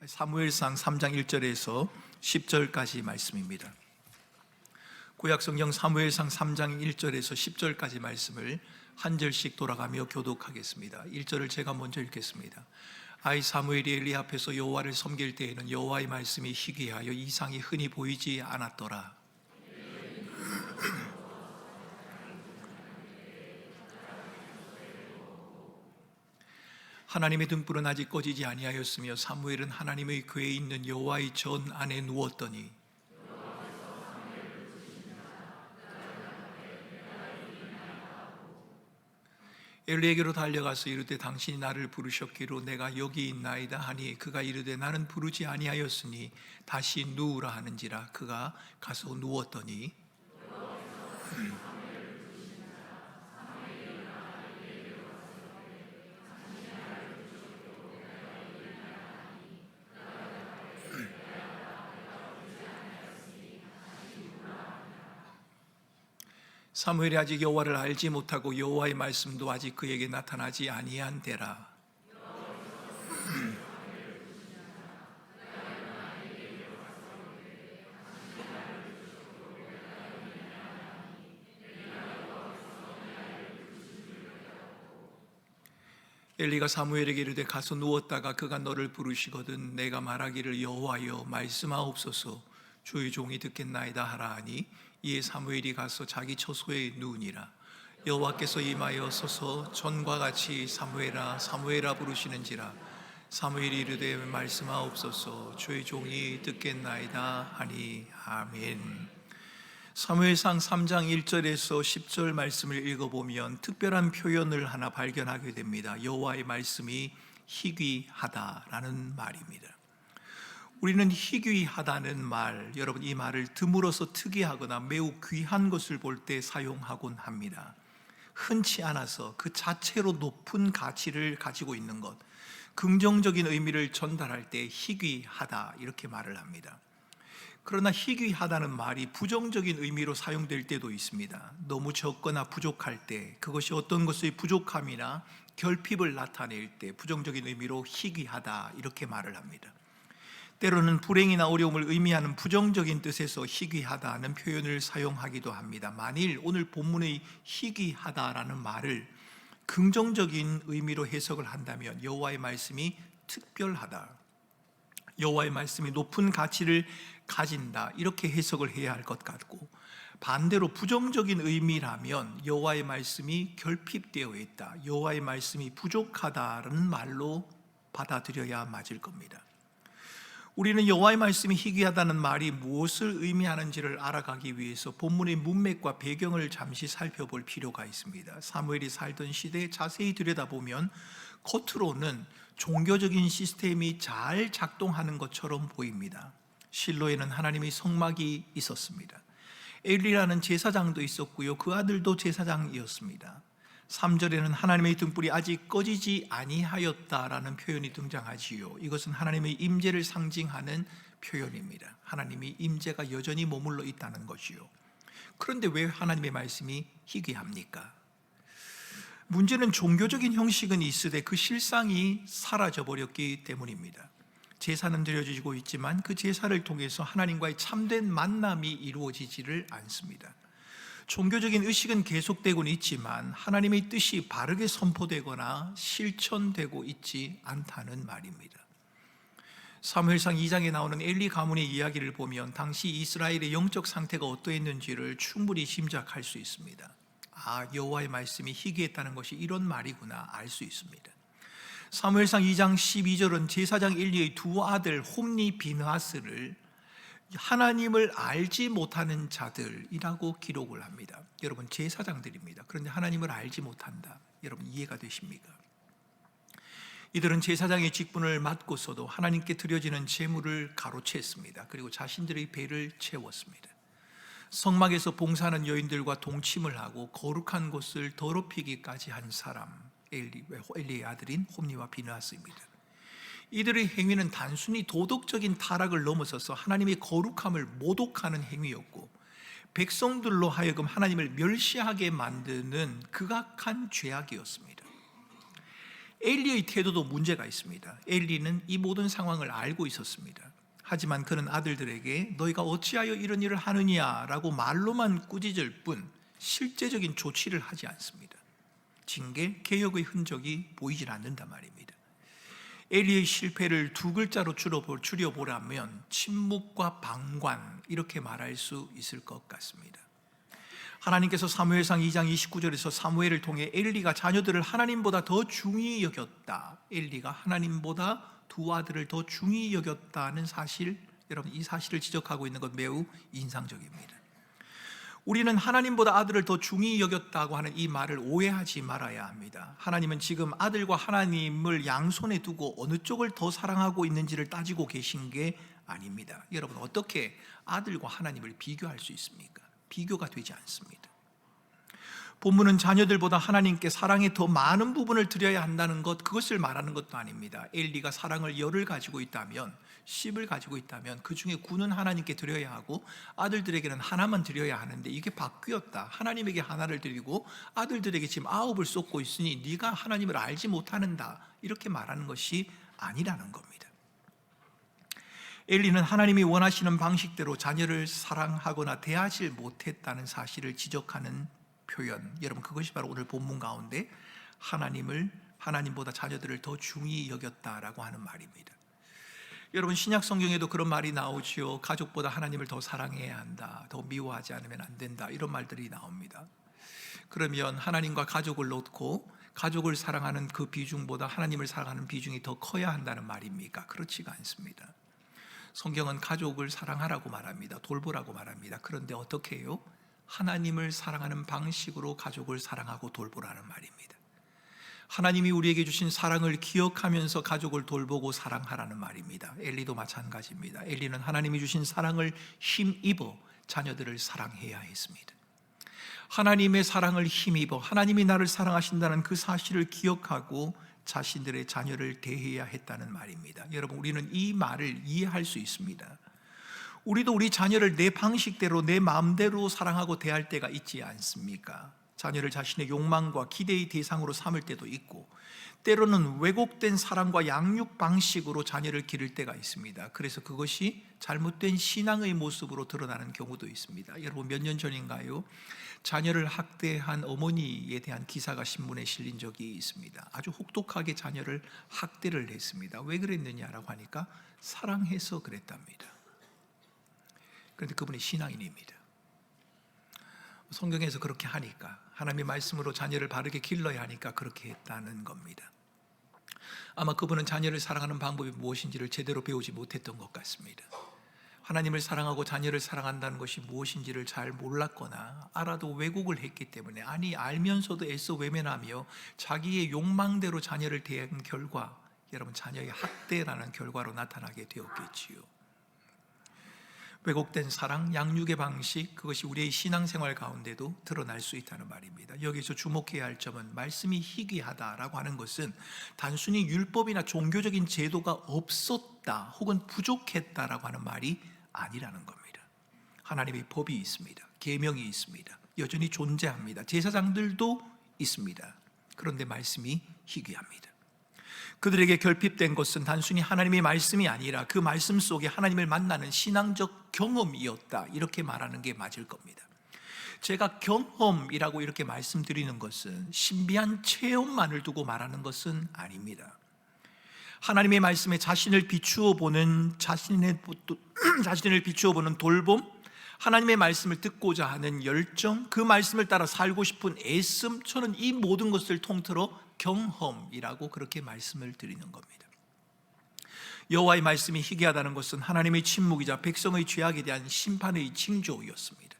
사무엘상 3장 1절에서 10절까지 말씀입니다. 구약성경 사무엘상 3장 1절에서 10절까지 말씀을 한 절씩 돌아가며 교독하겠습니다. 1절을 제가 먼저 읽겠습니다. 아이 사무엘이 엘리 앞에서 여호와를 섬길 때에는 여호와의 말씀이 희귀하여 이상이 흔히 보이지 않았더라. 하나님의 등불은 아직 꺼지지 아니하였으며 사무엘은 하나님의 궤에 있는 여호와의 전 안에 누웠더니 엘리에게로 달려가서 이르되 당신이 나를 부르셨기로 내가 여기 있나이다 하니 그가 이르되 나는 부르지 아니하였으니 다시 누우라 하는지라. 그가 가서 누웠더니 사무엘이 아직 여호와를 알지 못하고 여호와의 말씀도 아직 그에게 나타나지 아니한 때라. 엘리가 사무엘에게 이르되 가서 누웠다가 그가 너를 부르시거든 내가 말하기를 여호와여 말씀하옵소서 주의 종이 듣겠나이다 하라 하니 이에 사무엘이 가서 자기 처소에 누우니라. 여호와께서 임하여 서서 전과 같이 사무엘아 사무엘아 부르시는지라. 사무엘이 이르되 말씀하옵소서 주의 종이 듣겠나이다 하니 아멘. 사무엘상 3장 1절에서 10절 말씀을 읽어보면 특별한 표현을 하나 발견하게 됩니다. 여호와의 말씀이 희귀하다라는 말입니다. 우리는 희귀하다는 말, 여러분 이 말을 드물어서 특이하거나 매우 귀한 것을 볼 때 사용하곤 합니다. 흔치 않아서 그 자체로 높은 가치를 가지고 있는 것, 긍정적인 의미를 전달할 때 희귀하다 이렇게 말을 합니다. 그러나 희귀하다는 말이 부정적인 의미로 사용될 때도 있습니다. 너무 적거나 부족할 때, 그것이 어떤 것의 부족함이나 결핍을 나타낼 때 부정적인 의미로 희귀하다 이렇게 말을 합니다. 때로는 불행이나 어려움을 의미하는 부정적인 뜻에서 희귀하다는 표현을 사용하기도 합니다. 만일 오늘 본문의 희귀하다라는 말을 긍정적인 의미로 해석을 한다면 여호와의 말씀이 특별하다, 여호와의 말씀이 높은 가치를 가진다 이렇게 해석을 해야 할 것 같고, 반대로 부정적인 의미라면 여호와의 말씀이 결핍되어 있다, 여호와의 말씀이 부족하다라는 말로 받아들여야 맞을 겁니다. 우리는 여호와의 말씀이 희귀하다는 말이 무엇을 의미하는지를 알아가기 위해서 본문의 문맥과 배경을 잠시 살펴볼 필요가 있습니다. 사무엘이 살던 시대에 자세히 들여다보면 겉으로는 종교적인 시스템이 잘 작동하는 것처럼 보입니다. 실로에는 하나님의 성막이 있었습니다. 엘리라는 제사장도 있었고요, 그 아들도 제사장이었습니다. 3절에는 하나님의 등불이 아직 꺼지지 아니하였다라는 표현이 등장하지요. 이것은 하나님의 임재를 상징하는 표현입니다. 하나님의 임재가 여전히 머물러 있다는 것이요. 그런데 왜 하나님의 말씀이 희귀합니까? 문제는 종교적인 형식은 있으되 그 실상이 사라져버렸기 때문입니다. 제사는 드려지고 있지만 그 제사를 통해서 하나님과의 참된 만남이 이루어지지를 않습니다. 종교적인 의식은 계속되고는 있지만 하나님의 뜻이 바르게 선포되거나 실천되고 있지 않다는 말입니다. 사무엘상 2장에 나오는 엘리 가문의 이야기를 보면 당시 이스라엘의 영적 상태가 어떠했는지를 충분히 짐작할 수 있습니다. 아, 여호와의 말씀이 희귀했다는 것이 이런 말이구나 알 수 있습니다. 사무엘상 2장 12절은 제사장 엘리의 두 아들 홈니 비느하스를 하나님을 알지 못하는 자들이라고 기록을 합니다. 여러분 제사장들입니다. 그런데 하나님을 알지 못한다, 여러분 이해가 되십니까? 이들은 제사장의 직분을 맡고서도 하나님께 드려지는 제물을 가로챘습니다. 그리고 자신들의 배를 채웠습니다. 성막에서 봉사하는 여인들과 동침을 하고 거룩한 곳을 더럽히기까지 한 사람, 엘리의 아들인 홈니와 비느하스입니다. 이들의 행위는 단순히 도덕적인 타락을 넘어서서 하나님의 거룩함을 모독하는 행위였고, 백성들로 하여금 하나님을 멸시하게 만드는 극악한 죄악이었습니다. 엘리의 태도도 문제가 있습니다. 엘리는 이 모든 상황을 알고 있었습니다. 하지만 그는 아들들에게 너희가 어찌하여 이런 일을 하느냐라고 말로만 꾸짖을 뿐 실제적인 조치를 하지 않습니다. 징계, 개혁의 흔적이 보이질 않는단 말입니다. 엘리의 실패를 두 글자로 줄여보라면 침묵과 방관, 이렇게 말할 수 있을 것 같습니다. 하나님께서 사무엘상 2장 29절에서 사무엘을 통해 엘리가 자녀들을 하나님보다 더 중히 여겼다, 엘리가 하나님보다 두 아들을 더 중히 여겼다는 사실, 여러분 이 사실을 지적하고 있는 것 매우 인상적입니다. 우리는 하나님보다 아들을 더 중히 여겼다고 하는 이 말을 오해하지 말아야 합니다. 하나님은 지금 아들과 하나님을 양손에 두고 어느 쪽을 더 사랑하고 있는지를 따지고 계신 게 아닙니다. 여러분 어떻게 아들과 하나님을 비교할 수 있습니까? 비교가 되지 않습니다. 본문은 자녀들보다 하나님께 사랑의 더 많은 부분을 드려야 한다는 것, 그것을 말하는 것도 아닙니다. 엘리가 사랑을 10을 가지고 있다면, 10을 가지고 있다면 그 중에 9는 하나님께 드려야 하고 아들들에게는 하나만 드려야 하는데 이게 바뀌었다. 하나님에게 하나를 드리고 아들들에게 지금 9을 쏟고 있으니 네가 하나님을 알지 못하는다, 이렇게 말하는 것이 아니라는 겁니다. 엘리는 하나님이 원하시는 방식대로 자녀를 사랑하거나 대하지 못했다는 사실을 지적하는 표현, 여러분 그것이 바로 오늘 본문 가운데 하나님보다 자녀들을 더 중히 여겼다라고 하는 말입니다. 여러분 신약 성경에도 그런 말이 나오지요. 가족보다 하나님을 더 사랑해야 한다, 더 미워하지 않으면 안 된다, 이런 말들이 나옵니다. 그러면 하나님과 가족을 놓고 가족을 사랑하는 그 비중보다 하나님을 사랑하는 비중이 더 커야 한다는 말입니까? 그렇지가 않습니다. 성경은 가족을 사랑하라고 말합니다. 돌보라고 말합니다. 그런데 어떻게 해요? 하나님을 사랑하는 방식으로 가족을 사랑하고 돌보라는 말입니다. 하나님이 우리에게 주신 사랑을 기억하면서 가족을 돌보고 사랑하라는 말입니다. 엘리도 마찬가지입니다. 엘리는 하나님이 주신 사랑을 힘입어 자녀들을 사랑해야 했습니다. 하나님의 사랑을 힘입어 하나님이 나를 사랑하신다는 그 사실을 기억하고 자신들의 자녀를 대해야 했다는 말입니다. 여러분 우리는 이 말을 이해할 수 있습니다. 우리도 우리 자녀를 내 방식대로 내 마음대로 사랑하고 대할 때가 있지 않습니까? 자녀를 자신의 욕망과 기대의 대상으로 삼을 때도 있고 때로는 왜곡된 사랑과 양육 방식으로 자녀를 기를 때가 있습니다. 그래서 그것이 잘못된 신앙의 모습으로 드러나는 경우도 있습니다. 여러분 몇 년 전인가요? 자녀를 학대한 어머니에 대한 기사가 신문에 실린 적이 있습니다. 아주 혹독하게 자녀를 학대를 했습니다. 왜 그랬느냐라고 하니까 사랑해서 그랬답니다. 그런데 그분이 신앙인입니다. 성경에서 그렇게 하니까, 하나님의 말씀으로 자녀를 바르게 길러야 하니까 그렇게 했다는 겁니다. 아마 그분은 자녀를 사랑하는 방법이 무엇인지를 제대로 배우지 못했던 것 같습니다. 하나님을 사랑하고 자녀를 사랑한다는 것이 무엇인지를 잘 몰랐거나 알아도 왜곡을 했기 때문에, 아니 알면서도 애써 외면하며 자기의 욕망대로 자녀를 대한 결과, 여러분 자녀의 학대라는 결과로 나타나게 되었겠지요. 왜곡된 사랑, 양육의 방식, 그것이 우리의 신앙생활 가운데도 드러날 수 있다는 말입니다. 여기서 주목해야 할 점은 말씀이 희귀하다라고 하는 것은 단순히 율법이나 종교적인 제도가 없었다 혹은 부족했다라고 하는 말이 아니라는 겁니다. 하나님의 법이 있습니다. 계명이 있습니다. 여전히 존재합니다. 제사장들도 있습니다. 그런데 말씀이 희귀합니다. 그들에게 결핍된 것은 단순히 하나님의 말씀이 아니라 그 말씀 속에 하나님을 만나는 신앙적 경험이었다, 이렇게 말하는 게 맞을 겁니다. 제가 경험이라고 이렇게 말씀드리는 것은 신비한 체험만을 두고 말하는 것은 아닙니다. 하나님의 말씀에 자신을 비추어 보는 자신을 비추어 보는 돌봄, 하나님의 말씀을 듣고자 하는 열정, 그 말씀을 따라 살고 싶은 애씀, 저는 이 모든 것을 통틀어 경험이라고 그렇게 말씀을 드리는 겁니다. 여호와의 말씀이 희귀하다는 것은 하나님의 침묵이자 백성의 죄악에 대한 심판의 징조였습니다.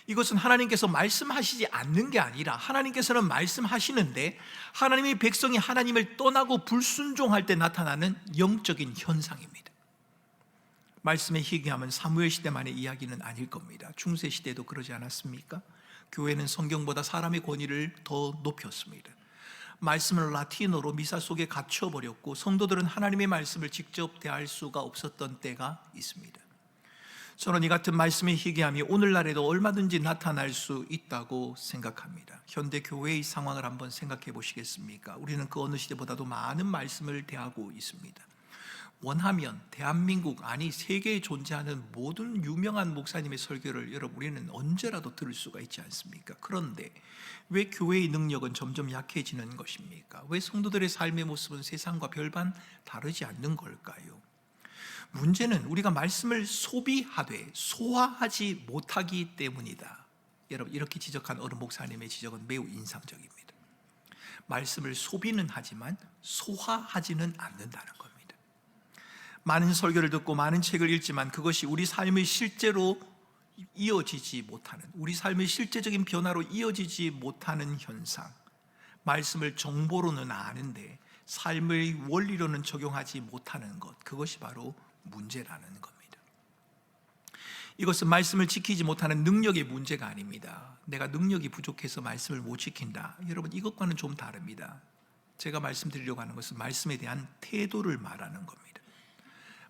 이것은 하나님께서 말씀하시지 않는 게 아니라 하나님께서는 말씀하시는데 하나님의 백성이 하나님을 떠나고 불순종할 때 나타나는 영적인 현상입니다. 말씀의 희귀함은 사무엘 시대만의 이야기는 아닐 겁니다. 중세 시대도 그러지 않았습니까? 교회는 성경보다 사람의 권위를 더 높였습니다. 말씀을 라틴어로 미사 속에 갇혀버렸고 성도들은 하나님의 말씀을 직접 대할 수가 없었던 때가 있습니다. 저는 이 같은 말씀의 희귀함이 오늘날에도 얼마든지 나타날 수 있다고 생각합니다. 현대 교회의 상황을 한번 생각해 보시겠습니까? 우리는 그 어느 시대보다도 많은 말씀을 대하고 있습니다. 원하면 대한민국, 아니 세계에 존재하는 모든 유명한 목사님의 설교를 여러분 우리는 언제라도 들을 수가 있지 않습니까? 그런데 왜 교회의 능력은 점점 약해지는 것입니까? 왜 성도들의 삶의 모습은 세상과 별반 다르지 않는 걸까요? 문제는 우리가 말씀을 소비하되 소화하지 못하기 때문이다. 여러분, 이렇게 지적한 어느 목사님의 지적은 매우 인상적입니다. 말씀을 소비는 하지만 소화하지는 않는다는 겁니다. 많은 설교를 듣고 많은 책을 읽지만 그것이 우리 삶의 실제로 이어지지 못하는, 우리 삶의 실제적인 변화로 이어지지 못하는 현상, 말씀을 정보로는 아는데 삶의 원리로는 적용하지 못하는 것, 그것이 바로 문제라는 겁니다. 이것은 말씀을 지키지 못하는 능력의 문제가 아닙니다. 내가 능력이 부족해서 말씀을 못 지킨다, 여러분, 이것과는 좀 다릅니다. 제가 말씀드리려고 하는 것은 말씀에 대한 태도를 말하는 겁니다.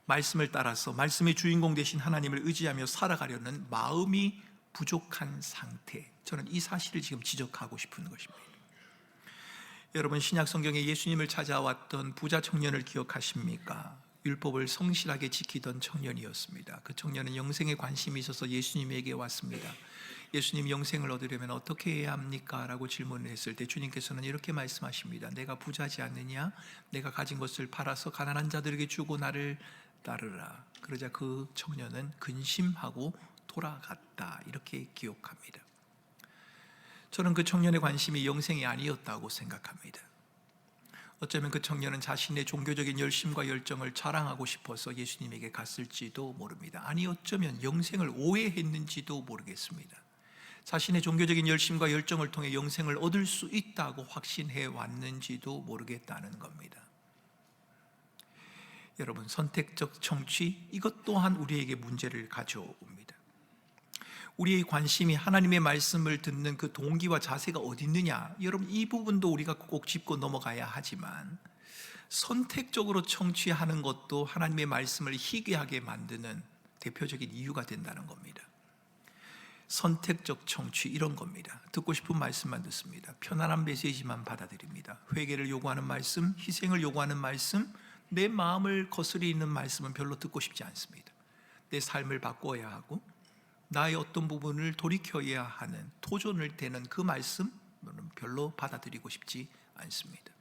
말씀을 따라서 말씀의 주인공 되신 하나님을 의지하며 살아가려는 마음이 부족한 상태, 저는 이 사실을 지금 지적하고 싶은 것입니다. 여러분, 신약 성경에 예수님을 찾아왔던 부자 청년을 기억하십니까? 율법을 성실하게 지키던 청년이었습니다. 그 청년은 영생에 관심이 있어서 예수님에게 왔습니다. 예수님, 영생을 얻으려면 어떻게 해야 합니까? 라고 질문을 했을 때 주님께서는 이렇게 말씀하십니다. 내가 부자지 않느냐? 내가 가진 것을 팔아서 가난한 자들에게 주고 나를 따르라. 그러자 그 청년은 근심하고 돌아갔다, 이렇게 기록합니다. 저는 그 청년의 관심이 영생이 아니었다고 생각합니다. 어쩌면 그 청년은 자신의 종교적인 열심과 열정을 자랑하고 싶어서 예수님에게 갔을지도 모릅니다. 아니, 어쩌면 영생을 오해했는지도 모르겠습니다. 자신의 종교적인 열심과 열정을 통해 영생을 얻을 수 있다고 확신해 왔는지도 모르겠다는 겁니다. 여러분, 선택적 청취, 이것 또한 우리에게 문제를 가져옵니다. 우리의 관심이 하나님의 말씀을 듣는 그 동기와 자세가 어디 있느냐, 여러분, 이 부분도 우리가 꼭 짚고 넘어가야 하지만 선택적으로 청취하는 것도 하나님의 말씀을 희귀하게 만드는 대표적인 이유가 된다는 겁니다. 선택적 청취, 이런 겁니다. 듣고 싶은 말씀만 듣습니다. 편안한 메시지만 받아들입니다. 회개를 요구하는 말씀, 희생을 요구하는 말씀, 내 마음을 거스리는 말씀은 별로 듣고 싶지 않습니다. 내 삶을 바꿔야 하고 나의 어떤 부분을 돌이켜야 하는, 도전을 되는 그 말씀은 별로 받아들이고 싶지 않습니다.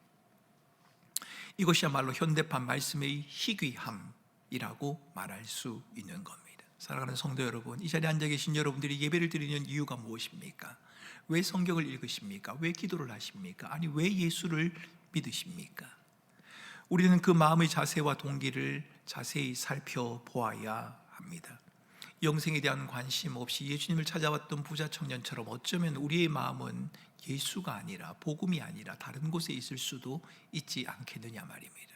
이것이야말로 현대판 말씀의 희귀함이라고 말할 수 있는 겁니다. 사랑하는 성도 여러분, 이 자리에 앉아 계신 여러분들이 예배를 드리는 이유가 무엇입니까? 왜 성경을 읽으십니까? 왜 기도를 하십니까? 아니, 왜 예수를 믿으십니까? 우리는 그 마음의 자세와 동기를 자세히 살펴보아야 합니다. 영생에 대한 관심 없이 예수님을 찾아왔던 부자 청년처럼 어쩌면 우리의 마음은 예수가 아니라, 복음이 아니라 다른 곳에 있을 수도 있지 않겠느냐 말입니다.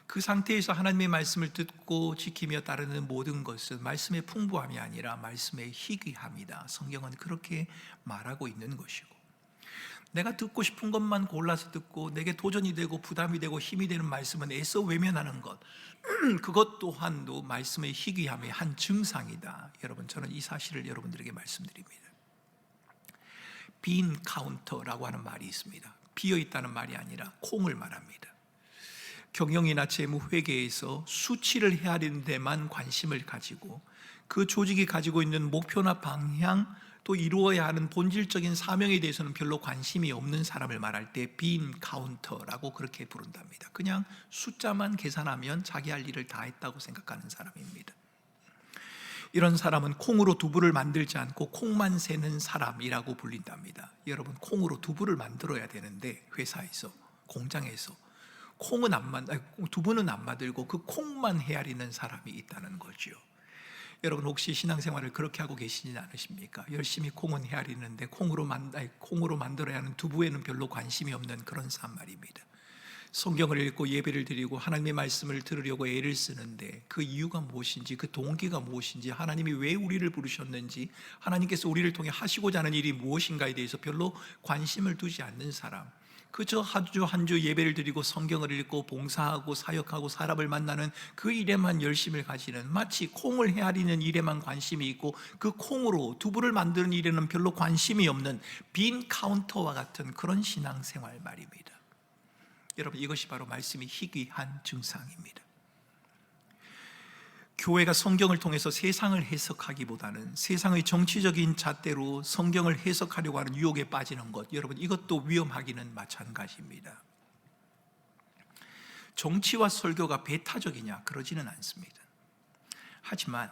그 상태에서 하나님의 말씀을 듣고 지키며 따르는 모든 것은 말씀의 풍부함이 아니라 말씀의 희귀함이다. 성경은 그렇게 말하고 있는 것이고, 내가 듣고 싶은 것만 골라서 듣고 내게 도전이 되고 부담이 되고 힘이 되는 말씀은 애써 외면하는 것, 그것 또한도 말씀의 희귀함의 한 증상이다. 여러분, 저는 이 사실을 여러분들에게 말씀드립니다. 빈 카운터라고 하는 말이 있습니다. 비어있다는 말이 아니라 콩을 말합니다. 경영이나 재무 회계에서 수치를 헤아리는 데만 관심을 가지고 그 조직이 가지고 있는 목표나 방향, 또 이루어야 하는 본질적인 사명에 대해서는 별로 관심이 없는 사람을 말할 때 빈 카운터라고 그렇게 부른답니다. 그냥 숫자만 계산하면 자기 할 일을 다 했다고 생각하는 사람입니다. 이런 사람은 콩으로 두부를 만들지 않고 콩만 세는 사람이라고 불린답니다. 여러분, 콩으로 두부를 만들어야 되는데 회사에서, 공장에서 두부는 안 만들고 그 콩만 헤아리는 사람이 있다는 거죠. 여러분, 혹시 신앙생활을 그렇게 하고 계시지 않으십니까? 열심히 콩은 헤아리는데 콩으로 만들어야 하는 두부에는 별로 관심이 없는 그런 사람 말입니다. 성경을 읽고 예배를 드리고 하나님의 말씀을 들으려고 애를 쓰는데 그 이유가 무엇인지, 그 동기가 무엇인지, 하나님이 왜 우리를 부르셨는지, 하나님께서 우리를 통해 하시고자 하는 일이 무엇인가에 대해서 별로 관심을 두지 않는 사람, 그저 한 주 예배를 드리고 성경을 읽고 봉사하고 사역하고 사람을 만나는 그 일에만 열심을 가지는, 마치 콩을 헤아리는 일에만 관심이 있고 그 콩으로 두부를 만드는 일에는 별로 관심이 없는 빈 카운터와 같은 그런 신앙생활 말입니다. 여러분, 이것이 바로 말씀이 희귀한 증상입니다. 교회가 성경을 통해서 세상을 해석하기보다는 세상의 정치적인 잣대로 성경을 해석하려고 하는 유혹에 빠지는 것, 여러분, 이것도 위험하기는 마찬가지입니다. 정치와 설교가 배타적이냐? 그러지는 않습니다. 하지만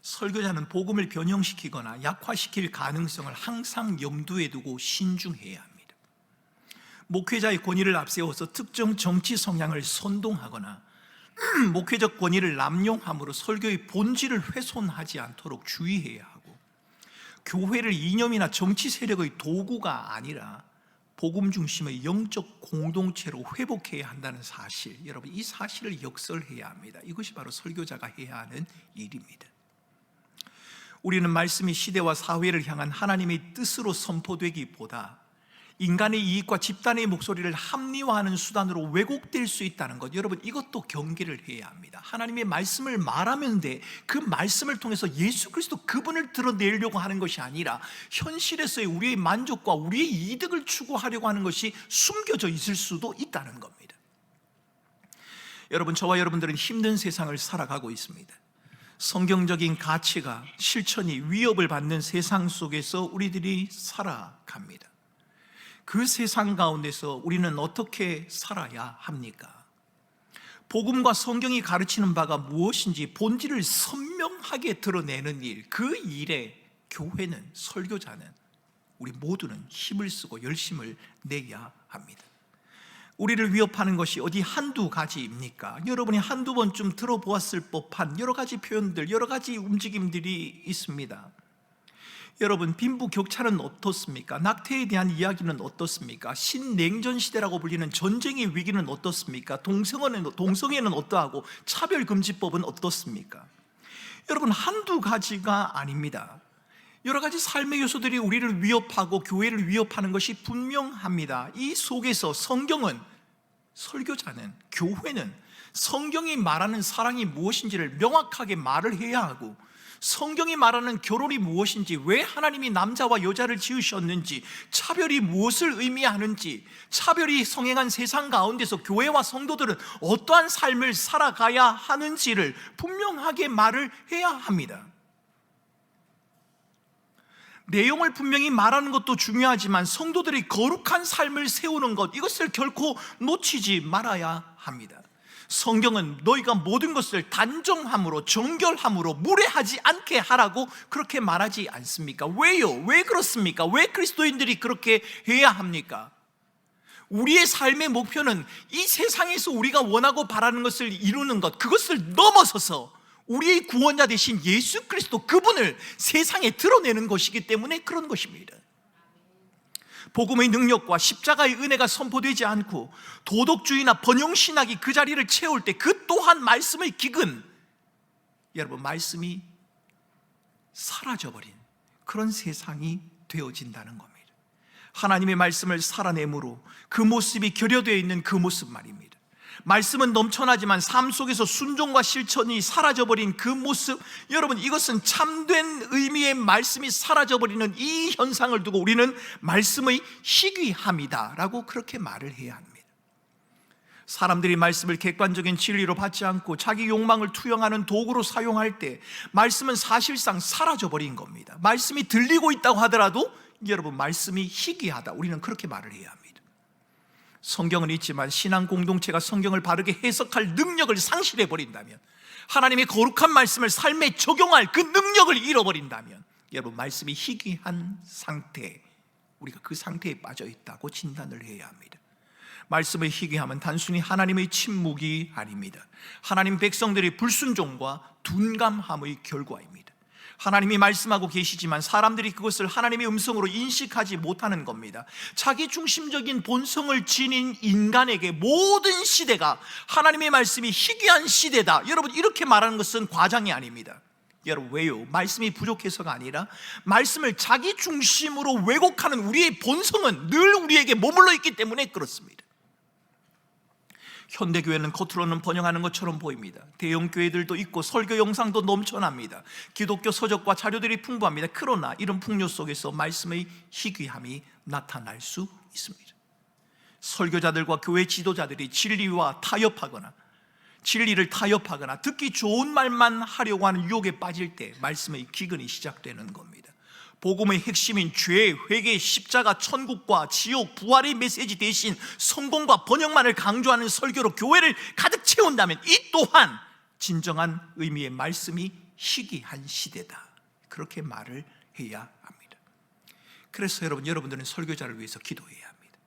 설교자는 복음을 변형시키거나 약화시킬 가능성을 항상 염두에 두고 신중해야 합니다. 목회자의 권위를 앞세워서 특정 정치 성향을 선동하거나 목회적 권위를 남용함으로 설교의 본질을 훼손하지 않도록 주의해야 하고, 교회를 이념이나 정치 세력의 도구가 아니라 복음 중심의 영적 공동체로 회복해야 한다는 사실, 여러분, 이 사실을 역설해야 합니다. 이것이 바로 설교자가 해야 하는 일입니다. 우리는 말씀이 시대와 사회를 향한 하나님의 뜻으로 선포되기보다 인간의 이익과 집단의 목소리를 합리화하는 수단으로 왜곡될 수 있다는 것, 여러분, 이것도 경계를 해야 합니다. 하나님의 말씀을 말하면 돼, 그 말씀을 통해서 예수 그리스도 그분을 드러내려고 하는 것이 아니라 현실에서의 우리의 만족과 우리의 이득을 추구하려고 하는 것이 숨겨져 있을 수도 있다는 겁니다. 여러분, 저와 여러분들은 힘든 세상을 살아가고 있습니다. 성경적인 가치가 실천이 위협을 받는 세상 속에서 우리들이 살아갑니다. 그 세상 가운데서 우리는 어떻게 살아야 합니까? 복음과 성경이 가르치는 바가 무엇인지 본질을 선명하게 드러내는 일, 그 일에 교회는, 설교자는, 우리 모두는 힘을 쓰고 열심을 내야 합니다. 우리를 위협하는 것이 어디 한두 가지입니까? 여러분이 한두 번쯤 들어보았을 법한 여러 가지 표현들, 여러 가지 움직임들이 있습니다. 여러분, 빈부격차는 어떻습니까? 낙태에 대한 이야기는 어떻습니까? 신냉전 시대라고 불리는 전쟁의 위기는 어떻습니까? 동성애는 어떠하고 차별금지법은 어떻습니까? 여러분, 한두 가지가 아닙니다. 여러 가지 삶의 요소들이 우리를 위협하고 교회를 위협하는 것이 분명합니다. 이 속에서 성경은, 설교자는, 교회는 성경이 말하는 사랑이 무엇인지를 명확하게 말을 해야 하고, 성경이 말하는 결혼이 무엇인지, 왜 하나님이 남자와 여자를 지으셨는지, 차별이 무엇을 의미하는지, 차별이 성행한 세상 가운데서 교회와 성도들은 어떠한 삶을 살아가야 하는지를 분명하게 말을 해야 합니다. 내용을 분명히 말하는 것도 중요하지만 성도들이 거룩한 삶을 세우는 것, 이것을 결코 놓치지 말아야 합니다. 성경은 너희가 모든 것을 단정함으로, 정결함으로, 무례하지 않게 하라고 그렇게 말하지 않습니까? 왜요? 왜 그렇습니까? 왜 그리스도인들이 그렇게 해야 합니까? 우리의 삶의 목표는 이 세상에서 우리가 원하고 바라는 것을 이루는 것, 그것을 넘어서서 우리의 구원자 되신 예수 그리스도 그분을 세상에 드러내는 것이기 때문에 그런 것입니다. 복음의 능력과 십자가의 은혜가 선포되지 않고 도덕주의나 번영신학이 그 자리를 채울 때 그 또한 말씀의 기근, 여러분, 말씀이 사라져버린 그런 세상이 되어진다는 겁니다. 하나님의 말씀을 살아내므로 그 모습이 결여되어 있는 그 모습 말입니다. 말씀은 넘쳐나지만 삶 속에서 순종과 실천이 사라져버린 그 모습, 여러분, 이것은 참된 의미의 말씀이 사라져버리는 이 현상을 두고 우리는 말씀의 희귀함이다 라고 그렇게 말을 해야 합니다. 사람들이 말씀을 객관적인 진리로 받지 않고 자기 욕망을 투영하는 도구로 사용할 때 말씀은 사실상 사라져버린 겁니다. 말씀이 들리고 있다고 하더라도 여러분, 말씀이 희귀하다, 우리는 그렇게 말을 해야 합니다. 성경은 있지만 신앙 공동체가 성경을 바르게 해석할 능력을 상실해버린다면, 하나님의 거룩한 말씀을 삶에 적용할 그 능력을 잃어버린다면, 여러분, 말씀이 희귀한 상태, 우리가 그 상태에 빠져 있다고 진단을 해야 합니다. 말씀의 희귀함은 단순히 하나님의 침묵이 아닙니다. 하나님 백성들의 불순종과 둔감함의 결과입니다. 하나님이 말씀하고 계시지만 사람들이 그것을 하나님의 음성으로 인식하지 못하는 겁니다. 자기 중심적인 본성을 지닌 인간에게 모든 시대가 하나님의 말씀이 희귀한 시대다, 여러분, 이렇게 말하는 것은 과장이 아닙니다. 여러분 왜요? 말씀이 부족해서가 아니라 말씀을 자기 중심으로 왜곡하는 우리의 본성은 늘 우리에게 머물러 있기 때문에 그렇습니다. 현대교회는 겉으로는 번영하는 것처럼 보입니다. 대형 교회들도 있고 설교 영상도 넘쳐납니다. 기독교 서적과 자료들이 풍부합니다. 그러나 이런 풍요 속에서 말씀의 희귀함이 나타날 수 있습니다. 설교자들과 교회 지도자들이 진리를 타협하거나 듣기 좋은 말만 하려고 하는 유혹에 빠질 때 말씀의 기근이 시작되는 겁니다. 복음의 핵심인 죄, 회개, 십자가, 천국과 지옥, 부활의 메시지 대신 성공과 번영만을 강조하는 설교로 교회를 가득 채운다면 이 또한 진정한 의미의 말씀이 희귀한 시대다, 그렇게 말을 해야 합니다. 그래서 여러분들은 설교자를 위해서 기도해야 합니다.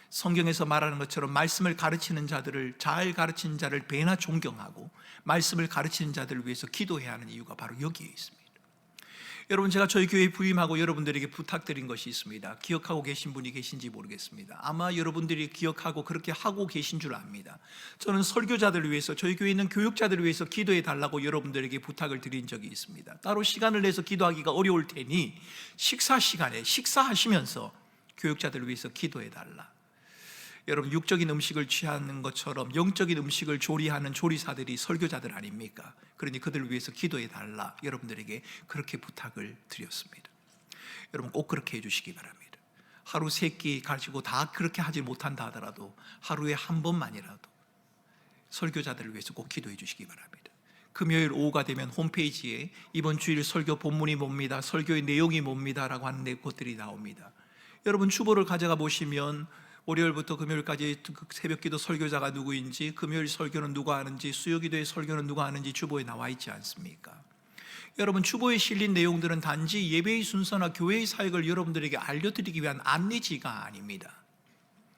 성경에서 말하는 것처럼 말씀을 가르치는 자들을, 잘 가르치는 자를 배나 존경하고 말씀을 가르치는 자들을 위해서 기도해야 하는 이유가 바로 여기에 있습니다. 여러분, 제가 저희 교회에 부임하고 여러분들에게 부탁드린 것이 있습니다. 기억하고 계신 분이 계신지 모르겠습니다. 아마 여러분들이 기억하고 그렇게 하고 계신 줄 압니다. 저는 설교자들을 위해서, 저희 교회에 있는 교육자들을 위해서 기도해 달라고 여러분들에게 부탁을 드린 적이 있습니다. 따로 시간을 내서 기도하기가 어려울 테니 식사 시간에 식사하시면서 교육자들을 위해서 기도해 달라. 여러분, 육적인 음식을 취하는 것처럼 영적인 음식을 조리하는 조리사들이 설교자들 아닙니까? 그러니 그들을 위해서 기도해 달라, 여러분들에게 그렇게 부탁을 드렸습니다. 여러분, 꼭 그렇게 해주시기 바랍니다. 하루 3끼 가지고 다 그렇게 하지 못한다 하더라도 하루에 한 번만이라도 설교자들을 위해서 꼭 기도해 주시기 바랍니다. 금요일 오후가 되면 홈페이지에 이번 주일 설교 본문이 뭡니다, 설교의 내용이 뭡니다 라고 하는 것들이 나옵니다. 여러분, 주보를 가져가 보시면 월요일부터 금요일까지 새벽기도 설교자가 누구인지, 금요일 설교는 누가 하는지, 수요기도의 설교는 누가 하는지 주보에 나와 있지 않습니까? 여러분, 주보에 실린 내용들은 단지 예배의 순서나 교회의 사역을 여러분들에게 알려드리기 위한 안내지가 아닙니다.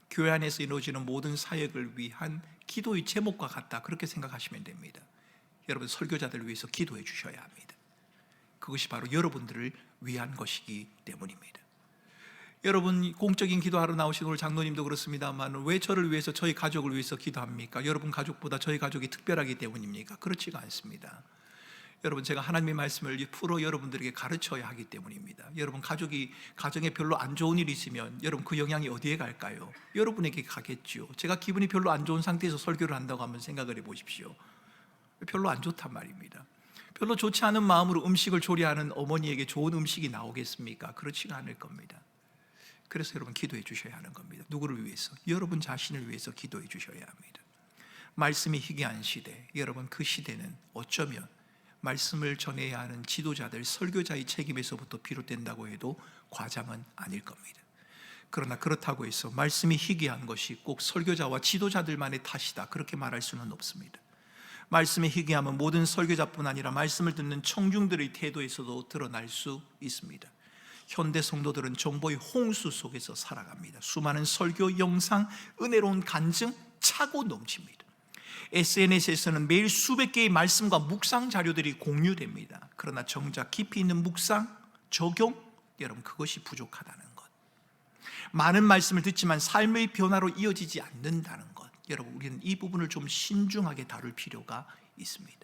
교회 안에서 이루어지는 모든 사역을 위한 기도의 제목과 같다, 그렇게 생각하시면 됩니다. 여러분, 설교자들을 위해서 기도해 주셔야 합니다. 그것이 바로 여러분들을 위한 것이기 때문입니다. 여러분, 공적인 기도하러 나오신 오늘 장로님도 그렇습니다만 왜 저를 위해서, 저희 가족을 위해서 기도합니까? 여러분 가족보다 저희 가족이 특별하기 때문입니까? 그렇지가 않습니다. 여러분, 제가 하나님의 말씀을 풀어 여러분들에게 가르쳐야 하기 때문입니다. 여러분, 가정에 별로 안 좋은 일이 있으면 여러분 그 영향이 어디에 갈까요? 여러분에게 가겠죠. 제가 기분이 별로 안 좋은 상태에서 설교를 한다고 한번 생각을 해보십시오. 별로 안 좋단 말입니다. 별로 좋지 않은 마음으로 음식을 조리하는 어머니에게 좋은 음식이 나오겠습니까? 그렇지가 않을 겁니다. 그래서 여러분, 기도해 주셔야 하는 겁니다. 누구를 위해서? 여러분 자신을 위해서 기도해 주셔야 합니다. 말씀이 희귀한 시대, 여러분, 그 시대는 어쩌면 말씀을 전해야 하는 지도자들, 설교자의 책임에서부터 비롯된다고 해도 과장은 아닐 겁니다. 그러나 그렇다고 해서 말씀이 희귀한 것이 꼭 설교자와 지도자들만의 탓이다, 그렇게 말할 수는 없습니다. 말씀의 희귀함은 모든 설교자뿐 아니라 말씀을 듣는 청중들의 태도에서도 드러날 수 있습니다. 현대 성도들은 정보의 홍수 속에서 살아갑니다. 수많은 설교 영상, 은혜로운 간증 차고 넘칩니다. SNS에서는 매일 수백 개의 말씀과 묵상 자료들이 공유됩니다. 그러나 정작 깊이 있는 묵상, 적용, 여러분, 그것이 부족하다는 것. 많은 말씀을 듣지만 삶의 변화로 이어지지 않는다는 것. 여러분, 우리는 이 부분을 좀 신중하게 다룰 필요가 있습니다.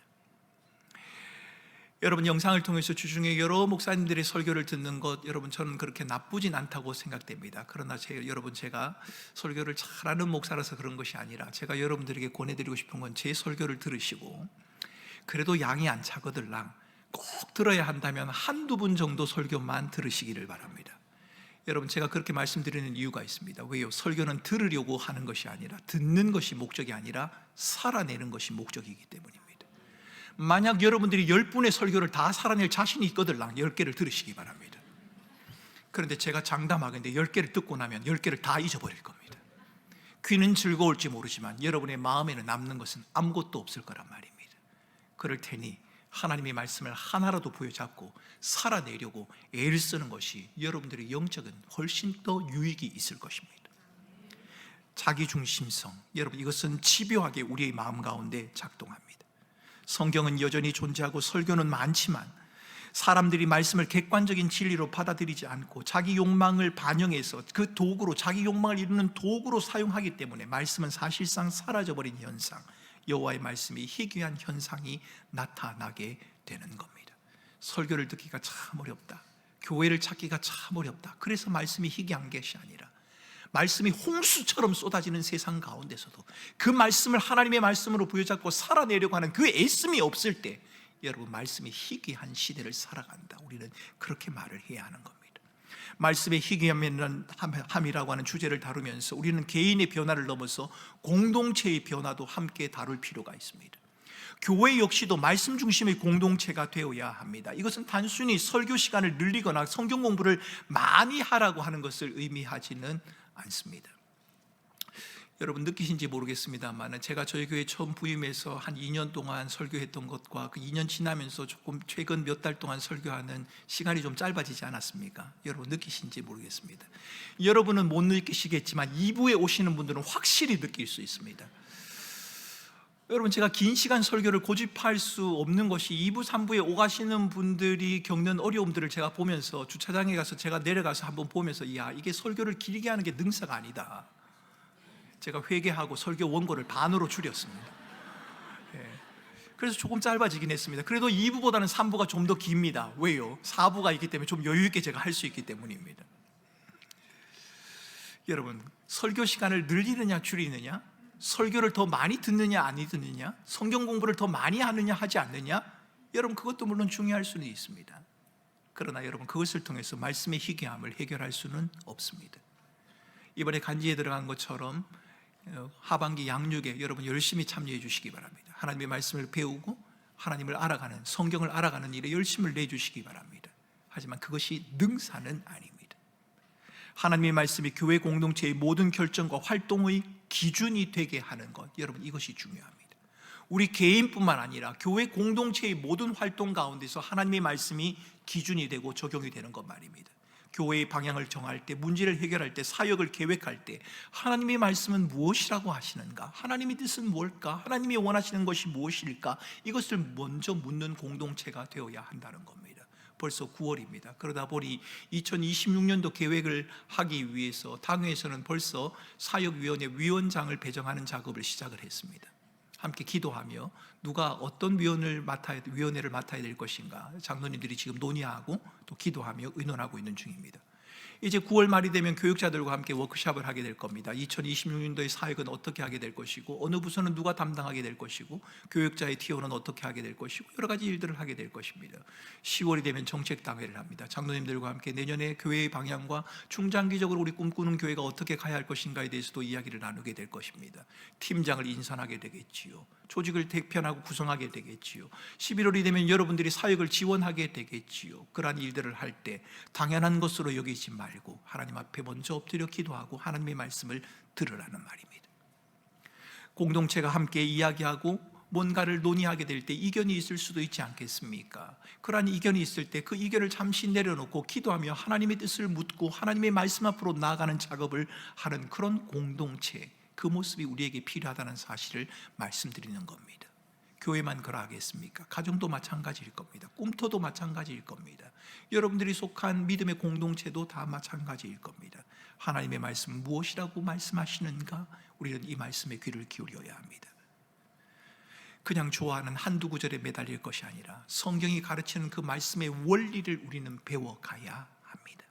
여러분, 영상을 통해서 주중에 여러 목사님들의 설교를 듣는 것, 여러분, 저는 그렇게 나쁘진 않다고 생각됩니다. 그러나 여러분, 제가 설교를 잘하는 목사라서 그런 것이 아니라 제가 여러분들에게 권해드리고 싶은 건 제 설교를 들으시고 그래도 양이 안 차거들랑 꼭 들어야 한다면 한두 분 정도 설교만 들으시기를 바랍니다. 여러분, 제가 그렇게 말씀드리는 이유가 있습니다. 왜요? 설교는 들으려고 하는 것이 아니라, 듣는 것이 목적이 아니라 살아내는 것이 목적이기 때문입니다. 만약 여러분들이 10분의 설교를 다 살아낼 자신이 있거들랑 10개를 들으시기 바랍니다. 그런데 제가 장담하건대 10개를 듣고 나면 10개를 다 잊어버릴 겁니다. 귀는 즐거울지 모르지만 여러분의 마음에는 남는 것은 아무것도 없을 거란 말입니다. 그럴 테니 하나님의 말씀을 하나라도 부여잡고 살아내려고 애를 쓰는 것이 여러분들의 영적은 훨씬 더 유익이 있을 것입니다. 자기중심성, 여러분, 이것은 집요하게 우리의 마음 가운데 작동합니다. 성경은 여전히 존재하고 설교는 많지만 사람들이 말씀을 객관적인 진리로 받아들이지 않고 자기 욕망을 반영해서 그 도구로, 자기 욕망을 이루는 도구로 사용하기 때문에 말씀은 사실상 사라져버린 현상, 여호와의 말씀이 희귀한 현상이 나타나게 되는 겁니다. 설교를 듣기가 참 어렵다, 교회를 찾기가 참 어렵다, 그래서 말씀이 희귀한 것이 아니라 말씀이 홍수처럼 쏟아지는 세상 가운데서도 그 말씀을 하나님의 말씀으로 부여잡고 살아내려고 하는 그 애씀이 없을 때 여러분, 말씀이 희귀한 시대를 살아간다, 우리는 그렇게 말을 해야 하는 겁니다. 말씀의 희귀함이라고 하는 주제를 다루면서 우리는 개인의 변화를 넘어서 공동체의 변화도 함께 다룰 필요가 있습니다. 교회 역시도 말씀 중심의 공동체가 되어야 합니다. 이것은 단순히 설교 시간을 늘리거나 성경 공부를 많이 하라고 하는 것을 의미하지는 않습니다. 여러분 느끼신지 모르겠습니다만, 제가 저희 교회 처음 부임해서 한 2년 동안 설교했던 것과 그 2년 지나면서 조금 최근 몇 달 동안 설교하는 시간이 좀 짧아지지 않았습니까? 여러분 느끼신지 모르겠습니다. 여러분은 못 느끼시겠지만 2부에 오시는 분들은 확실히 느낄 수 있습니다. 여러분, 제가 긴 시간 설교를 고집할 수 없는 것이 2부, 3부에 오가시는 분들이 겪는 어려움들을 제가 보면서, 주차장에 가서 제가 내려가서 한번 보면서, 야, 이게 설교를 길게 하는 게 능사가 아니다, 제가 회개하고 설교 원고를 반으로 줄였습니다. 그래서 조금 짧아지긴 했습니다. 그래도 2부보다는 3부가 좀 더 깁니다. 왜요? 4부가 있기 때문에 좀 여유 있게 제가 할 수 있기 때문입니다. 여러분, 설교 시간을 늘리느냐 줄이느냐, 설교를 더 많이 듣느냐 안 듣느냐, 성경 공부를 더 많이 하느냐 하지 않느냐, 여러분 그것도 물론 중요할 수는 있습니다. 그러나 여러분, 그것을 통해서 말씀의 희귀함을 해결할 수는 없습니다. 이번에 간지에 들어간 것처럼 하반기 양육에 여러분 열심히 참여해 주시기 바랍니다. 하나님의 말씀을 배우고 하나님을 알아가는, 성경을 알아가는 일에 열심을 내주시기 바랍니다. 하지만 그것이 능사는 아닙니다. 하나님의 말씀이 교회 공동체의 모든 결정과 활동의 기준이 되게 하는 것, 여러분 이것이 중요합니다. 우리 개인뿐만 아니라 교회 공동체의 모든 활동 가운데서 하나님의 말씀이 기준이 되고 적용이 되는 것 말입니다. 교회의 방향을 정할 때, 문제를 해결할 때, 사역을 계획할 때 하나님의 말씀은 무엇이라고 하시는가, 하나님의 뜻은 뭘까, 하나님이 원하시는 것이 무엇일까, 이것을 먼저 묻는 공동체가 되어야 한다는 겁니다. 벌써 9월입니다. 그러다 보니 2026년도 계획을 하기 위해서 당회에서는 벌써 사역위원회 위원장을 배정하는 작업을 시작을 했습니다. 함께 기도하며 누가 어떤 위원회를 맡아야 될 것인가, 장로님들이 지금 논의하고 또 기도하며 의논하고 있는 중입니다. 이제 9월 말이 되면 교육자들과 함께 워크숍을 하게 될 겁니다. 2026년도의 사역은 어떻게 하게 될 것이고, 어느 부서는 누가 담당하게 될 것이고, 교육자의 티오는 어떻게 하게 될 것이고, 여러 가지 일들을 하게 될 것입니다. 10월이 되면 정책당회를 합니다. 장로님들과 함께 내년에 교회의 방향과 중장기적으로 우리 꿈꾸는 교회가 어떻게 가야 할 것인가에 대해서도 이야기를 나누게 될 것입니다. 팀장을 인선하게 되겠지요. 조직을 대편하고 구성하게 되겠지요. 11월이 되면 여러분들이 사역을 지원하게 되겠지요. 그러한 일들을 할 때 당연한 것으로 여기지 말고 하나님 앞에 먼저 엎드려 기도하고 하나님의 말씀을 들으라는 말입니다. 공동체가 함께 이야기하고 뭔가를 논의하게 될 때 이견이 있을 수도 있지 않겠습니까? 그러한 이견이 있을 때 그 이견을 잠시 내려놓고 기도하며 하나님의 뜻을 묻고 하나님의 말씀 앞으로 나아가는 작업을 하는 그런 공동체, 그 모습이 우리에게 필요하다는 사실을 말씀드리는 겁니다. 교회만 그러하겠습니까? 가정도 마찬가지일 겁니다. 꿈터도 마찬가지일 겁니다. 여러분들이 속한 믿음의 공동체도 다 마찬가지일 겁니다. 하나님의 말씀은 무엇이라고 말씀하시는가? 우리는 이 말씀에 귀를 기울여야 합니다. 그냥 좋아하는 한두 구절에 매달릴 것이 아니라 성경이 가르치는 그 말씀의 원리를 우리는 배워가야 합니다.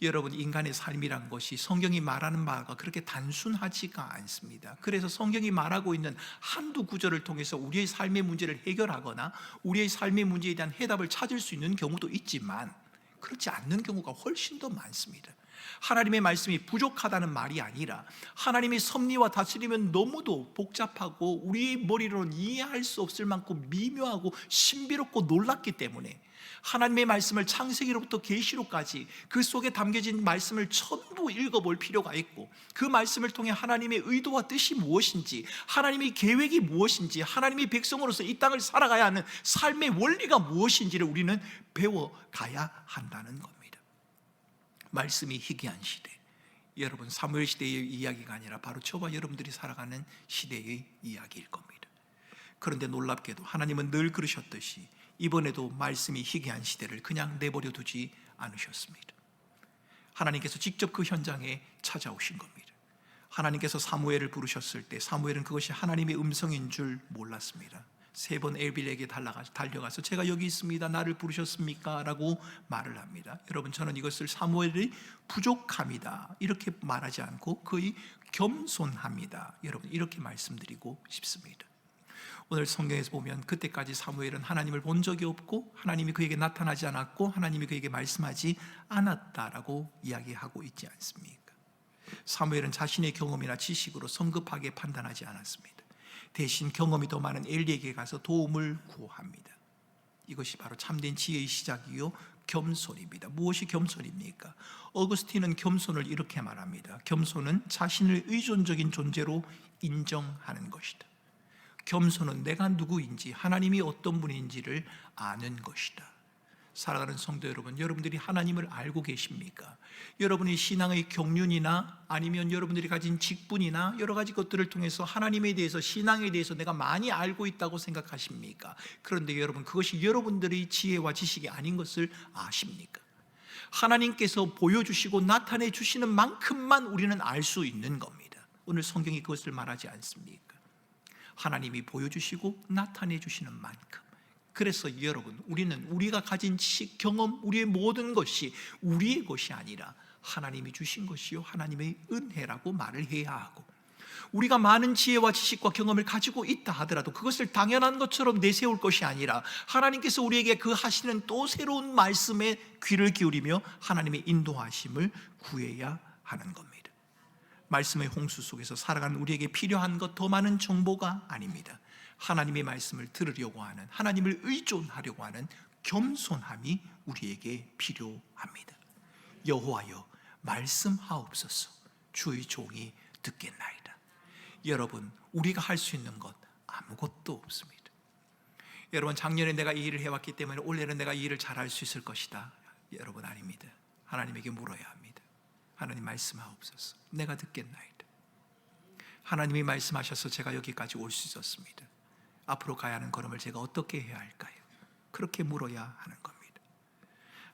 여러분, 인간의 삶이란 것이 성경이 말하는 바가 그렇게 단순하지가 않습니다. 그래서 성경이 말하고 있는 한두 구절을 통해서 우리의 삶의 문제를 해결하거나 우리의 삶의 문제에 대한 해답을 찾을 수 있는 경우도 있지만 그렇지 않는 경우가 훨씬 더 많습니다. 하나님의 말씀이 부족하다는 말이 아니라 하나님의 섭리와 다스림은 너무도 복잡하고 우리의 머리로는 이해할 수 없을 만큼 미묘하고 신비롭고 놀랍기 때문에 하나님의 말씀을 창세기로부터 계시록까지 그 속에 담겨진 말씀을 전부 읽어볼 필요가 있고, 그 말씀을 통해 하나님의 의도와 뜻이 무엇인지, 하나님의 계획이 무엇인지, 하나님의 백성으로서 이 땅을 살아가야 하는 삶의 원리가 무엇인지를 우리는 배워가야 한다는 겁니다. 말씀이 희귀한 시대, 여러분 사무엘 시대의 이야기가 아니라 바로 저와 여러분들이 살아가는 시대의 이야기일 겁니다. 그런데 놀랍게도 하나님은 늘 그러셨듯이 이번에도 말씀이 희귀한 시대를 그냥 내버려 두지 않으셨습니다. 하나님께서 직접 그 현장에 찾아오신 겁니다. 하나님께서 사무엘을 부르셨을 때 사무엘은 그것이 하나님의 음성인 줄 몰랐습니다. 3번 엘빌에게 달려가서 제가 여기 있습니다, 나를 부르셨습니까? 라고 말을 합니다. 여러분, 저는 이것을 사무엘이 부족함이다 이렇게 말하지 않고 거의 겸손합니다, 여러분, 이렇게 말씀드리고 싶습니다. 오늘 성경에서 보면 그때까지 사무엘은 하나님을 본 적이 없고 하나님이 그에게 나타나지 않았고 하나님이 그에게 말씀하지 않았다라고 이야기하고 있지 않습니까? 사무엘은 자신의 경험이나 지식으로 성급하게 판단하지 않았습니다. 대신 경험이 더 많은 엘리에게 가서 도움을 구합니다. 이것이 바로 참된 지혜의 시작이요 겸손입니다. 무엇이 겸손입니까? 어거스틴은 겸손을 이렇게 말합니다. 겸손은 자신을 의존적인 존재로 인정하는 것이다. 겸손은 내가 누구인지, 하나님이 어떤 분인지를 아는 것이다. 사랑하는 성도 여러분, 여러분들이 하나님을 알고 계십니까? 여러분의 신앙의 경륜이나 아니면 여러분들이 가진 직분이나 여러 가지 것들을 통해서 하나님에 대해서, 신앙에 대해서 내가 많이 알고 있다고 생각하십니까? 그런데 여러분, 그것이 여러분들의 지혜와 지식이 아닌 것을 아십니까? 하나님께서 보여주시고 나타내 주시는 만큼만 우리는 알 수 있는 겁니다. 오늘 성경이 그것을 말하지 않습니까? 하나님이 보여주시고 나타내 주시는 만큼. 그래서 여러분, 우리는 우리가 가진 지식, 경험, 우리의 모든 것이 우리의 것이 아니라 하나님이 주신 것이요 하나님의 은혜라고 말을 해야 하고, 우리가 많은 지혜와 지식과 경험을 가지고 있다 하더라도 그것을 당연한 것처럼 내세울 것이 아니라 하나님께서 우리에게 그 하시는 또 새로운 말씀에 귀를 기울이며 하나님의 인도하심을 구해야 하는 겁니다. 말씀의 홍수 속에서 살아가는 우리에게 필요한 것 더 많은 정보가 아닙니다. 하나님의 말씀을 들으려고 하는, 하나님을 의존하려고 하는 겸손함이 우리에게 필요합니다. 여호와여 말씀하옵소서, 주의 종이 듣겠나이다. 여러분, 우리가 할 수 있는 것 아무것도 없습니다. 여러분, 작년에 내가 이 일을 해왔기 때문에 올해는 내가 이 일을 잘할 수 있을 것이다. 여러분, 아닙니다. 하나님에게 물어야 합니다. 하나님 말씀하옵소서, 내가 듣겠나이다. 하나님이 말씀하셔서 제가 여기까지 올 수 있었습니다. 앞으로 가야 하는 걸음을 제가 어떻게 해야 할까요? 그렇게 물어야 하는 겁니다.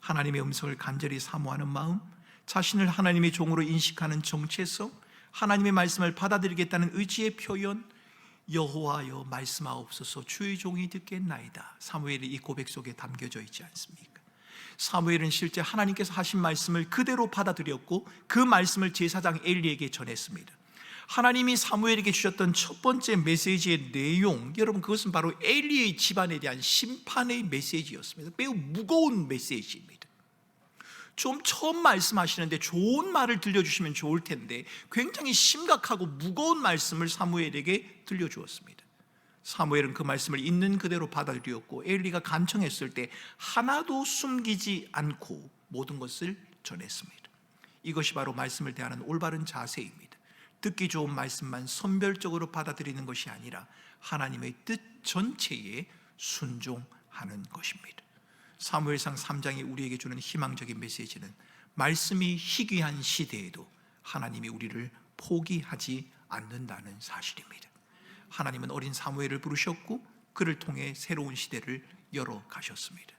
하나님의 음성을 간절히 사모하는 마음, 자신을 하나님의 종으로 인식하는 정체성, 하나님의 말씀을 받아들이겠다는 의지의 표현, 여호와여 말씀하옵소서, 주의 종이 듣겠나이다. 사무엘이 이 고백 속에 담겨져 있지 않습니까? 사무엘은 실제 하나님께서 하신 말씀을 그대로 받아들였고 그 말씀을 제사장 엘리에게 전했습니다. 하나님이 사무엘에게 주셨던 첫 번째 메시지의 내용, 여러분, 그것은 바로 엘리의 집안에 대한 심판의 메시지였습니다. 매우 무거운 메시지입니다. 좀 처음 말씀하시는데 좋은 말을 들려주시면 좋을 텐데 굉장히 심각하고 무거운 말씀을 사무엘에게 들려주었습니다. 사무엘은 그 말씀을 있는 그대로 받아들였고 엘리가 간청했을 때 하나도 숨기지 않고 모든 것을 전했습니다. 이것이 바로 말씀을 대하는 올바른 자세입니다. 듣기 좋은 말씀만 선별적으로 받아들이는 것이 아니라 하나님의 뜻 전체에 순종하는 것입니다. 사무엘상 3장이 우리에게 주는 희망적인 메시지는 말씀이 희귀한 시대에도 하나님이 우리를 포기하지 않는다는 사실입니다. 하나님은 어린 사무엘을 부르셨고 그를 통해 새로운 시대를 열어가셨습니다.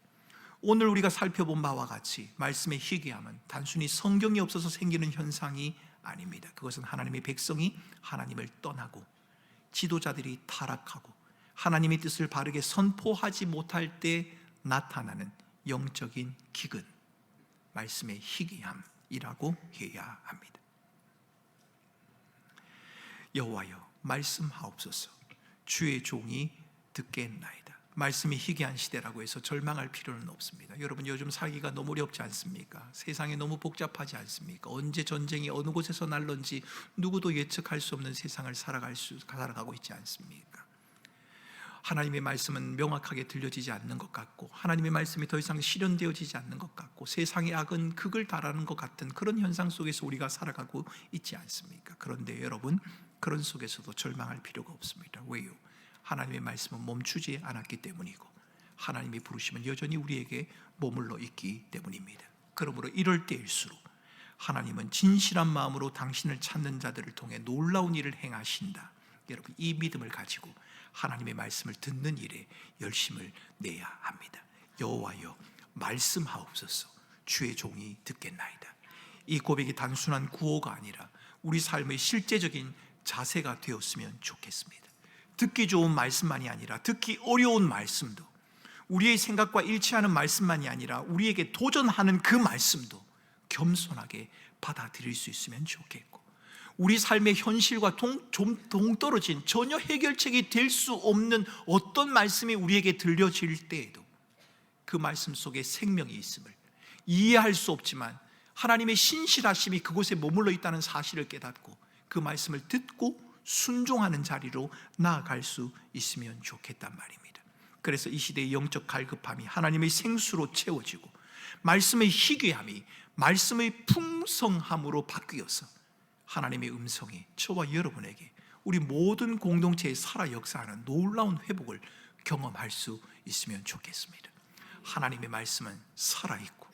오늘 우리가 살펴본 바와 같이 말씀의 희귀함은 단순히 성경이 없어서 생기는 현상이 아닙니다. 그것은 하나님의 백성이 하나님을 떠나고 지도자들이 타락하고 하나님의 뜻을 바르게 선포하지 못할 때 나타나는 영적인 기근, 말씀의 희귀함이라고 해야 합니다. 여호와여 말씀하옵소서, 주의 종이 듣겠나이다. 말씀이 희귀한 시대라고 해서 절망할 필요는 없습니다. 여러분, 요즘 살기가 너무 어렵지 않습니까? 세상이 너무 복잡하지 않습니까? 언제 전쟁이 어느 곳에서 날런지 누구도 예측할 수 없는 세상을 살아가고 있지 않습니까? 하나님의 말씀은 명확하게 들려지지 않는 것 같고 하나님의 말씀이 더 이상 실현되어지지 않는 것 같고 세상의 악은 극을 달하는 것 같은 그런 현상 속에서 우리가 살아가고 있지 않습니까? 그런데 여러분, 그런 속에서도 절망할 필요가 없습니다. 왜요? 하나님의 말씀은 멈추지 않았기 때문이고 하나님의 부르심은 여전히 우리에게 머물러 있기 때문입니다. 그러므로 이럴 때일수록 하나님은 진실한 마음으로 당신을 찾는 자들을 통해 놀라운 일을 행하신다. 여러분, 이 믿음을 가지고 하나님의 말씀을 듣는 일에 열심을 내야 합니다. 여호와여 말씀하옵소서, 주의 종이 듣겠나이다. 이 고백이 단순한 구호가 아니라 우리 삶의 실제적인 자세가 되었으면 좋겠습니다. 듣기 좋은 말씀만이 아니라 듣기 어려운 말씀도, 우리의 생각과 일치하는 말씀만이 아니라 우리에게 도전하는 그 말씀도 겸손하게 받아들일 수 있으면 좋겠고, 우리 삶의 현실과 좀 동떨어진 전혀 해결책이 될 수 없는 어떤 말씀이 우리에게 들려질 때에도 그 말씀 속에 생명이 있음을, 이해할 수 없지만 하나님의 신실하심이 그곳에 머물러 있다는 사실을 깨닫고 그 말씀을 듣고 순종하는 자리로 나아갈 수 있으면 좋겠단 말입니다. 그래서 이 시대의 영적 갈급함이 하나님의 생수로 채워지고 말씀의 희귀함이 말씀의 풍성함으로 바뀌어서 하나님의 음성이 저와 여러분에게, 우리 모든 공동체에 살아 역사하는 놀라운 회복을 경험할 수 있으면 좋겠습니다. 하나님의 말씀은 살아있고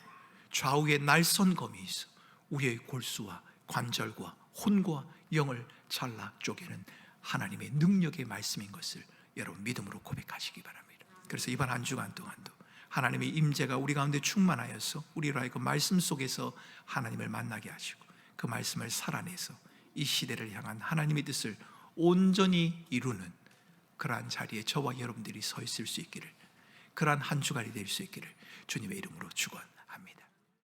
좌우에 날선 검이 있어 우리의 골수와 관절과 혼과 영을 잘라 쪼개는 하나님의 능력의 말씀인 것을 여러분 믿음으로 고백하시기 바랍니다. 그래서 이번 한 주간 동안도 하나님의 임재가 우리 가운데 충만하여서 우리로 하여금 말씀 속에서 하나님을 만나게 하시고 그 말씀을 살아내서 이 시대를 향한 하나님의 뜻을 온전히 이루는 그러한 자리에 저와 여러분들이 서 있을 수 있기를, 그러한 한 주간이 될 수 있기를 주님의 이름으로 축원합니다.